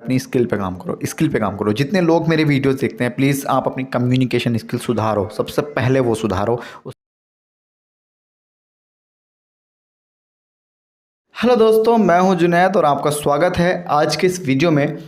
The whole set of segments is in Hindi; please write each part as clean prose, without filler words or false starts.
अपनी स्किल पे काम करो, स्किल पे काम करो। जितने लोग मेरे वीडियोस देखते हैं, प्लीज़ आप अपनी कम्युनिकेशन स्किल सुधारो, सबसे पहले वो सुधारो। हेलो दोस्तों, मैं हूं जुनैद और आपका स्वागत है आज के इस वीडियो में।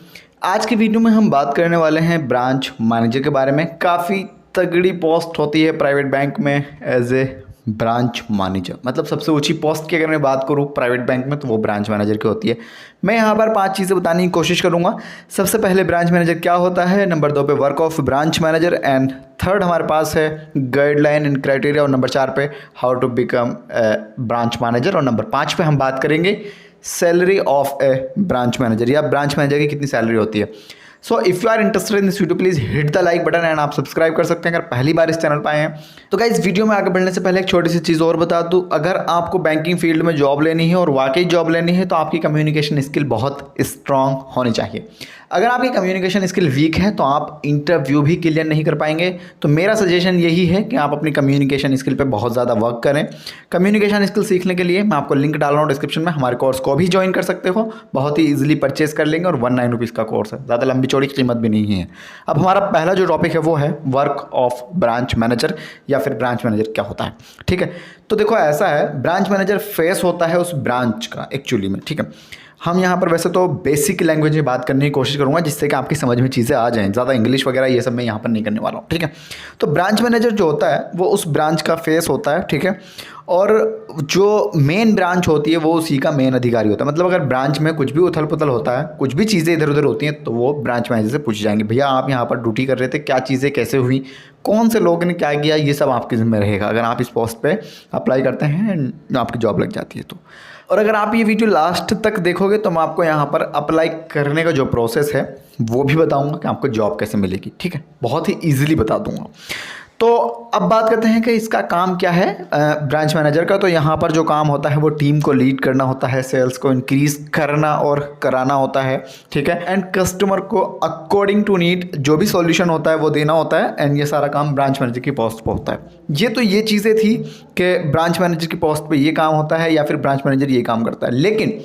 आज की वीडियो में हम बात करने वाले हैं ब्रांच मैनेजर के बारे में। काफ़ी तगड़ी पोस्ट होती है प्राइवेट बैंक में एज ए ब्रांच मैनेजर। मतलब सबसे ऊंची पोस्ट की अगर मैं बात करूं प्राइवेट बैंक में तो वो ब्रांच मैनेजर की होती है। मैं यहाँ पर 5 चीज़ें बताने की कोशिश करूँगा। सबसे पहले ब्रांच मैनेजर क्या होता है, नंबर 2 पे work of branch manager, and third हमारे पास है गाइडलाइन एंड क्राइटेरिया, और नंबर 4 पे how to become branch manager, और नंबर 5 पे हम बात करेंगे salary of a branch manager या ब्रांच मैनेजर की कितनी सैलरी होती है। So if you are interested in this video please hit the like button, and आप सब्सक्राइब कर सकते हैं अगर पहली बार इस चैनल पर आए हैं। तो गाइस, वीडियो में आगे बढ़ने से पहले एक छोटी सी चीज़ और बता दूं, अगर आपको बैंकिंग फील्ड में जॉब लेनी है और वाकई जॉब लेनी है तो आपकी कम्युनिकेशन स्किल बहुत स्ट्रांग होनी चाहिए। अगर आपकी कम्युनिकेशन स्किल वीक है तो आप इंटरव्यू भी क्लियर नहीं कर पाएंगे। तो मेरा सजेशन यही है कि आप अपनी कम्युनिकेशन स्किल पे बहुत ज़्यादा वर्क करें। कम्युनिकेशन स्किल सीखने के लिए मैं आपको लिंक डाल रहा हूँ डिस्क्रिप्शन में, हमारे कोर्स को भी ज्वाइन कर सकते हो, बहुत ही ईजिली परचेज कर लेंगे, और 19 रुपीज़ का कोर्स है, ज़्यादा लंबी चौड़ी कीमत भी नहीं है। अब हमारा पहला जो टॉपिक है वो है वर्क ऑफ ब्रांच मैनेजर या फिर ब्रांच मैनेजर क्या होता है। ठीक है, तो देखो ऐसा है, ब्रांच मैनेजर फेस होता है उस ब्रांच का एक्चुअली में। ठीक है, हम यहाँ पर वैसे तो बेसिक लैंग्वेज में बात करने की कोशिश करूँगा जिससे कि आपकी समझ में चीज़ें आ जाएं, ज़्यादा इंग्लिश वगैरह ये सब मैं यहाँ पर नहीं करने वाला हूँ। ठीक है, तो ब्रांच मैनेजर जो होता है वो उस ब्रांच का फेस होता है। ठीक है, और जो मेन ब्रांच होती है वो उसी का मेन अधिकारी होता है। मतलब अगर ब्रांच में कुछ भी उथल पुथल होता है, कुछ भी चीज़ें इधर उधर होती हैं, तो वो ब्रांच मैनेजर से पूछ जाएंगे, भैया आप यहाँ पर ड्यूटी कर रहे थे, क्या चीज़ें कैसे हुई, कौन से लोग ने क्या किया, ये सब आपके ज़िम्मे रहेगा अगर आप इस पोस्ट पे अप्लाई करते हैं, आपकी जॉब लग जाती है तो। और अगर आप ये वीडियो लास्ट तक देखोगे तो मैं आपको यहाँ पर अप्लाई करने का जो प्रोसेस है वो भी बताऊँगा कि आपको जॉब कैसे मिलेगी। ठीक है, बहुत ही ईजिली बता दूँगा। तो अब बात करते हैं कि इसका काम क्या है ब्रांच मैनेजर का। तो यहाँ पर जो काम होता है वो टीम को लीड करना होता है, सेल्स को इंक्रीज करना और कराना होता है। ठीक है, एंड कस्टमर को अकॉर्डिंग टू नीड जो भी सॉल्यूशन होता है वो देना होता है, एंड ये सारा काम ब्रांच मैनेजर की पोस्ट पर होता है। ये चीज़ें थी कि ब्रांच मैनेजर की पोस्ट पर ये काम होता है या फिर ब्रांच मैनेजर ये काम करता है। लेकिन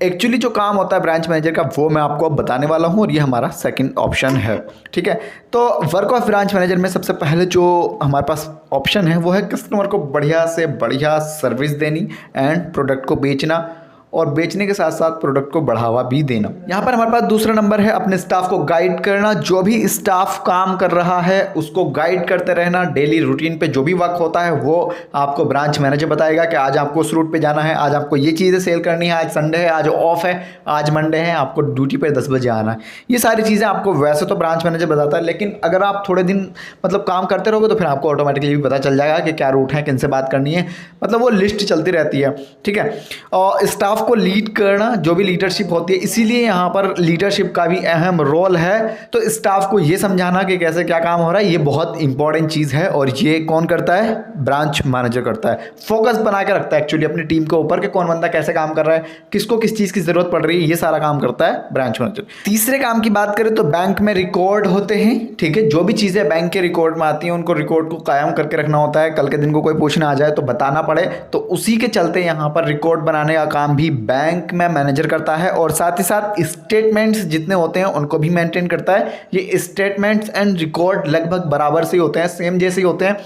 एक्चुअली जो काम होता है ब्रांच मैनेजर का वो मैं आपको अब बताने वाला हूँ, और ये हमारा सेकंड ऑप्शन है। ठीक है, तो वर्क ऑफ ब्रांच मैनेजर में सबसे पहले जो हमारे पास ऑप्शन है वो है कस्टमर को बढ़िया से बढ़िया सर्विस देनी एंड प्रोडक्ट को बेचना, और बेचने के साथ साथ प्रोडक्ट को बढ़ावा भी देना। यहाँ पर हमारे पास दूसरा नंबर है अपने स्टाफ को गाइड करना। जो भी स्टाफ काम कर रहा है उसको गाइड करते रहना। डेली रूटीन पे जो भी वर्क होता है वो आपको ब्रांच मैनेजर बताएगा कि आज आपको उस रूट पे जाना है, आज आपको ये चीज़ें सेल करनी है, आज संडे है, आज ऑफ है, आज मंडे है, आपको ड्यूटी पर 10 बजे आना है। ये सारी चीज़ें आपको वैसे तो ब्रांच मैनेजर बताता है, लेकिन अगर आप थोड़े दिन मतलब काम करते रहोगे तो फिर आपको ऑटोमेटिकली भी पता चल जाएगा कि क्या रूट है, किन से बात करनी है, मतलब वो लिस्ट चलती रहती है। ठीक है, और स्टाफ को लीड करना, जो भी लीडरशिप होती है, इसीलिए यहाँ पर लीडरशिप का भी अहम रोल है। तो स्टाफ को ये समझाना कि कैसे क्या काम हो रहा है, ये बहुत इंपॉर्टेंट चीज़ है, और ये कौन करता है, ब्रांच मैनेजर करता है। फोकस बना के रखता है एक्चुअली अपनी टीम के ऊपर कि कौन बंदा कैसे काम कर रहा है, किसको किस चीज़ की जरूरत पड़ रही है, ये सारा काम करता है ब्रांच मैनेजर। तीसरे काम की बात करें तो बैंक में रिकॉर्ड होते हैं। ठीक है, जो भी चीज़ें बैंक के रिकॉर्ड में आती हैं उनको रिकॉर्ड को कायम करके रखना होता है, कल के दिन को कोई पूछना आ जाए तो बताना पड़े, तो उसी के चलते यहाँ पर रिकॉर्ड बनाने का काम भी बैंक में मैनेजर करता है, और साथ ही साथ स्टेटमेंट्स जितने होते हैं उनको भी मेंटेन करता है। ये स्टेटमेंट्स एंड रिकॉर्ड लगभग बराबर से होते हैं, सेम जैसे ही होते हैं,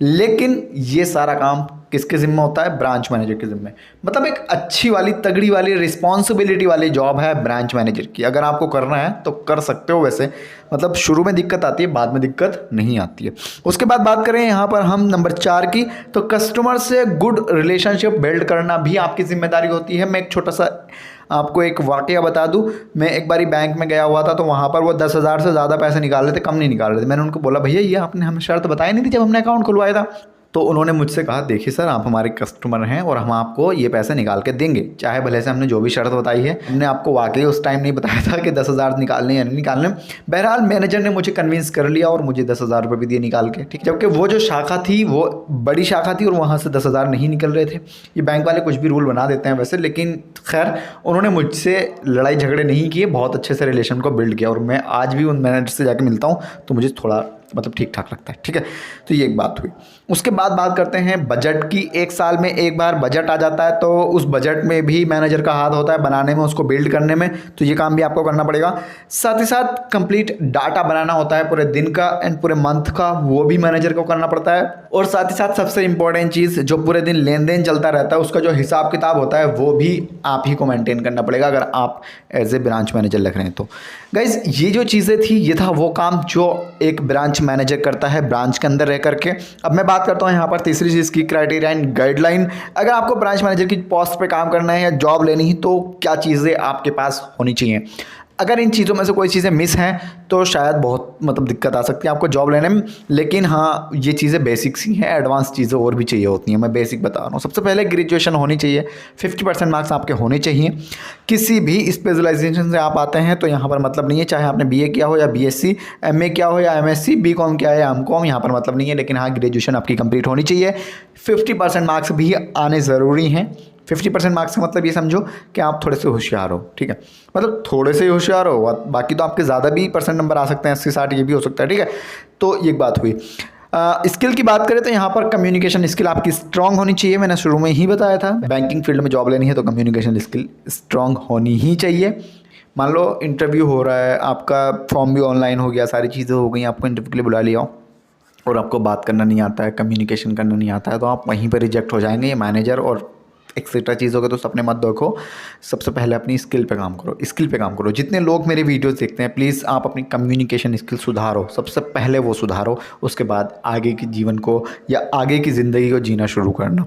लेकिन ये सारा काम किसके जिम्मे होता है, ब्रांच मैनेजर के जिम्मे। मतलब एक अच्छी वाली तगड़ी वाली रिस्पॉन्सिबिलिटी वाली जॉब है ब्रांच मैनेजर की। अगर आपको करना है तो कर सकते हो वैसे, मतलब शुरू में दिक्कत आती है, बाद में दिक्कत नहीं आती है। उसके बाद बात करें यहाँ पर हम नंबर 4 की, तो कस्टमर से गुड रिलेशनशिप बिल्ड करना भी आपकी जिम्मेदारी होती है। मैं एक छोटा सा आपको एक वाकया बता दूं, मैं एक बारी बैंक में गया हुआ था, तो वहाँ पर वो 10,000 से ज़्यादा पैसे निकाल रहे थे, कम नहीं निकाल रहे थे। मैंने उनको बोला, भैया ये आपने हमें शर्त बताई नहीं थी जब हमने अकाउंट खुलवाया था। तो उन्होंने मुझसे कहा, देखिए सर आप हमारे कस्टमर हैं और हम आपको ये पैसे निकाल के देंगे, चाहे भले से हमने जो भी शर्त बताई है। हमने आपको वाकई उस टाइम नहीं बताया था कि 10,000 निकालने या नहीं निकालने। बहरहाल मैनेजर ने मुझे कन्विंस कर लिया और मुझे 10,000 रुपये भी दिए निकाल के। ठीक, जबकि वो जो शाखा थी वो बड़ी शाखा थी और वहाँ से 10,000 नहीं निकल रहे थे। ये बैंक वाले कुछ भी रूल बना देते हैं वैसे, लेकिन खैर उन्होंने मुझसे लड़ाई झगड़े नहीं किए, बहुत अच्छे से रिलेशन को बिल्ड किया, और मैं आज भी उन मैनेजर से जाके मिलता हूँ तो मुझे थोड़ा मतलब ठीक ठाक लगता है। ठीक है, तो ये एक बात हुई। उसके बाद बात करते हैं बजट की। एक साल में एक बार बजट आ जाता है, तो उस बजट में भी मैनेजर का हाथ होता है बनाने में, उसको बिल्ड करने में, तो ये काम भी आपको करना पड़ेगा। साथ ही साथ कंप्लीट डाटा बनाना होता है पूरे दिन का एंड पूरे मंथ का, वो भी मैनेजर को करना पड़ता है। और साथ ही साथ सबसे इंपॉर्टेंट चीज़, जो पूरे दिन लेन देन चलता रहता है उसका जो हिसाब किताब होता है वो भी आप ही को मेंटेन करना पड़ेगा अगर आप एज ए ब्रांच मैनेजर लग रहे हैं तो। गाइज ये जो चीज़ें थी, ये था वो काम जो एक ब्रांच मैनेजर करता है ब्रांच के अंदर रह करके। अब मैं बात करता हूँ यहाँ पर तीसरी चीज़ की, क्राइटेरिया एंड गाइडलाइन। अगर आपको ब्रांच मैनेजर की पोस्ट पे काम करना है या जॉब लेनी है तो क्या चीज़ें आपके पास होनी चाहिए। अगर इन चीज़ों में से कोई चीज़ें मिस हैं तो शायद बहुत मतलब दिक्कत आ सकती है आपको जॉब लेने में। लेकिन हाँ, ये चीज़ें बेसिक्स ही हैं, एडवांस चीज़ें और भी चाहिए होती हैं। मैं बेसिक बता रहा हूँ। सबसे पहले ग्रेजुएशन होनी चाहिए, 50% मार्क्स आपके होने चाहिए। किसी भी स्पेशलाइजेशन से आप आते हैं तो यहाँ पर मतलब नहीं है, चाहे आपने BA किया हो या BSc, MA किया हो या MSc, BCom किया है या MCom, यहाँ पर मतलब नहीं है। लेकिन हाँ, ग्रेजुएशन आपकी कंप्लीट होनी चाहिए। 50% मार्क्स भी आने ज़रूरी हैं। 50% मार्क्स का मतलब ये समझो कि आप थोड़े से होशियार हो। ठीक है, मतलब थोड़े से होशियार हो, बाकी तो आपके ज़्यादा भी % नंबर आ सकते हैं, 80-60 ये भी हो सकता है। ठीक है, तो ये बात हुई। स्किल की बात करें तो यहाँ पर कम्युनिकेशन स्किल आपकी स्ट्रांग होनी चाहिए। मैंने शुरू में ही बताया था, बैंकिंग फील्ड में जॉब लेनी है तो कम्युनिकेशन स्किल स्ट्रांग होनी ही चाहिए। मान लो इंटरव्यू हो रहा है, आपका फॉर्म भी ऑनलाइन हो गया, सारी चीज़ें हो गई, आपको इंटरव्यू के लिए बुला लिया और आपको बात करना नहीं आता है, कम्युनिकेशन करना नहीं आता है, तो आप वहीं पर रिजेक्ट हो जाएंगे। ये मैनेजर और एक्सेट्रा चीज़ों के तो सपने मत देखो। सबसे पहले अपनी स्किल पे काम करो, स्किल पे काम करो। जितने लोग मेरे वीडियोस देखते हैं, प्लीज़ आप अपनी कम्युनिकेशन स्किल सुधारो, सबसे पहले वो सुधारो। उसके बाद आगे के जीवन को या आगे की ज़िंदगी को जीना शुरू करना।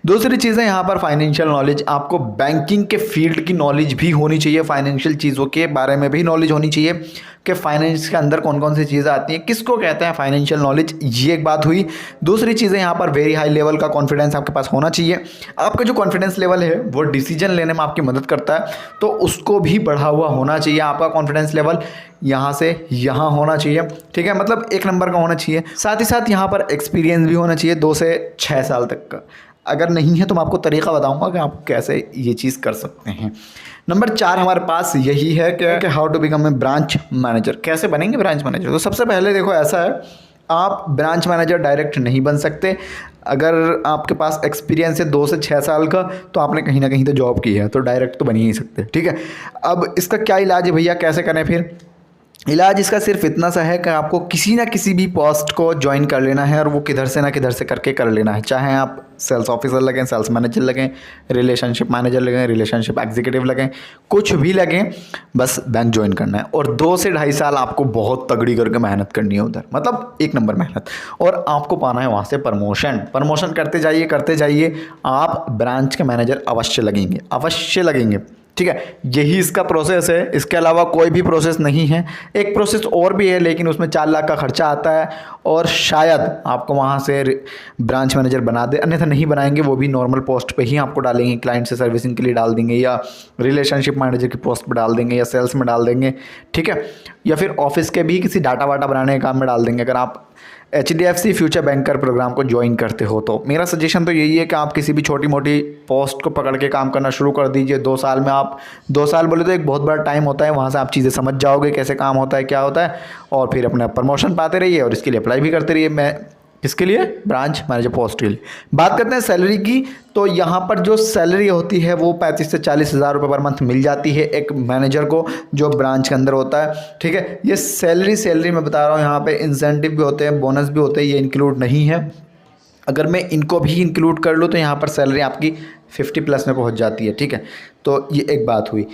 दूसरी चीज़ है यहाँ पर फाइनेंशियल नॉलेज। आपको बैंकिंग के फील्ड की नॉलेज भी होनी चाहिए, फाइनेंशियल चीज़ों के बारे में भी नॉलेज होनी चाहिए कि फाइनेंस के अंदर कौन कौन सी चीज़ें आती हैं, किसको कहते हैं फाइनेंशियल नॉलेज। ये एक बात हुई। दूसरी चीज़ें यहाँ पर वेरी हाई लेवल का कॉन्फिडेंस आपके पास होना चाहिए। आपका जो कॉन्फिडेंस लेवल है वो डिसीजन लेने में आपकी मदद करता है, तो उसको भी बढ़ा हुआ होना चाहिए। आपका कॉन्फिडेंस लेवल यहाँ से यहाँ होना चाहिए। ठीक है, मतलब 1 नंबर का होना चाहिए। साथ ही साथ यहाँ पर एक्सपीरियंस भी होना चाहिए 2 से 6 साल तक का। अगर नहीं है तो मैं आपको तरीका बताऊंगा कि आप कैसे ये चीज़ कर सकते हैं। नंबर 4 हमारे पास यही है कि how to become a branch manager. कैसे बनेंगे ब्रांच मैनेजर? तो सबसे पहले देखो, ऐसा है, आप ब्रांच मैनेजर डायरेक्ट नहीं बन सकते। अगर आपके पास एक्सपीरियंस है 2 से 6 साल का, तो आपने कहीं ना कहीं तो जॉब की है, तो डायरेक्ट तो बन ही नहीं सकते। ठीक है, अब इसका क्या इलाज है भैया, कैसे करें फिर? इलाज इसका सिर्फ इतना सा है कि आपको किसी ना किसी भी पोस्ट को ज्वाइन कर लेना है और वो किधर से ना किधर से करके कर लेना है। चाहे आप सेल्स ऑफिसर लगें, सेल्स मैनेजर लगें, रिलेशनशिप मैनेजर लगें, रिलेशनशिप एग्जीक्यूटिव लगें, कुछ भी लगें, बस बैंक ज्वाइन करना है। और 2 से 2.5 साल आपको बहुत तगड़ी करके मेहनत करनी है उधर, मतलब 1 नंबर मेहनत, और आपको पाना है वहाँ से प्रमोशन करते जाइए। आप ब्रांच के मैनेजर अवश्य लगेंगे। ठीक है, यही इसका प्रोसेस है, इसके अलावा कोई भी प्रोसेस नहीं है। एक प्रोसेस और भी है, लेकिन उसमें 4 लाख का खर्चा आता है और शायद आपको वहाँ से ब्रांच मैनेजर बना दे, अन्यथा नहीं बनाएंगे। वो भी नॉर्मल पोस्ट पे ही आपको डालेंगे, क्लाइंट से सर्विसिंग के लिए डाल देंगे, या रिलेशनशिप मैनेजर की पोस्ट पे डाल देंगे, या सेल्स में डाल देंगे। ठीक है, या फिर ऑफिस के भी किसी डाटा वाटा बनाने के काम में डाल देंगे। अगर आप HDFC फ्यूचर बैंकर प्रोग्राम को ज्वाइन करते हो तो मेरा सजेशन तो यही है कि आप किसी भी छोटी मोटी पोस्ट को पकड़ के काम करना शुरू कर दीजिए। 2 साल में आप 2 साल बोले तो एक बहुत बड़ा टाइम होता है, वहाँ से आप चीज़ें समझ जाओगे कैसे काम होता है, क्या होता है, और फिर अपना प्रमोशन पाते रहिए और इसके लिए अप्लाई भी करते रहिए। मैं किसके लिए? ब्रांच मैनेजर पोस्ट के लिए। बात करते हैं सैलरी की, तो यहाँ पर जो सैलरी होती है वो 35 से 40 हज़ार रुपये पर मंथ मिल जाती है एक मैनेजर को जो ब्रांच के अंदर होता है। ठीक है, ये सैलरी मैं बता रहा हूँ, यहाँ पे इंसेंटिव भी होते हैं, बोनस भी होते हैं, ये इंक्लूड नहीं है। अगर मैं इनको भी इंक्लूड कर लूँ तो यहाँ पर सैलरी आपकी 50+ में पहुँच जाती है। ठीक है, तो ये एक बात हुई।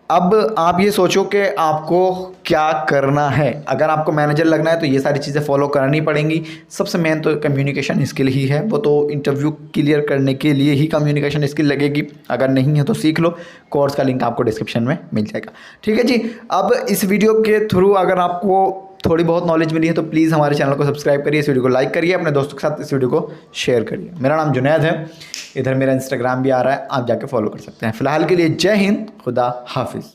अब आप ये सोचो कि आपको क्या करना है। अगर आपको मैनेजर लगना है तो ये सारी चीज़ें फॉलो करनी पड़ेंगी। सबसे मेन तो कम्युनिकेशन स्किल ही है, वो तो इंटरव्यू क्लियर करने के लिए ही कम्युनिकेशन स्किल लगेगी। अगर नहीं है तो सीख लो, कोर्स का लिंक आपको डिस्क्रिप्शन में मिल जाएगा। ठीक है जी, अब इस वीडियो के थ्रू अगर आपको थोड़ी बहुत नॉलेज मिली है तो प्लीज़ हमारे चैनल को सब्सक्राइब करिए, इस वीडियो को लाइक करिए, अपने दोस्तों के साथ इस वीडियो को शेयर करिए। मेरा नाम जुनैद है, इधर मेरा इंस्टाग्राम भी आ रहा है, आप जाके फॉलो कर सकते हैं। फिलहाल के लिए जय हिंद, खुदा हाफिज़।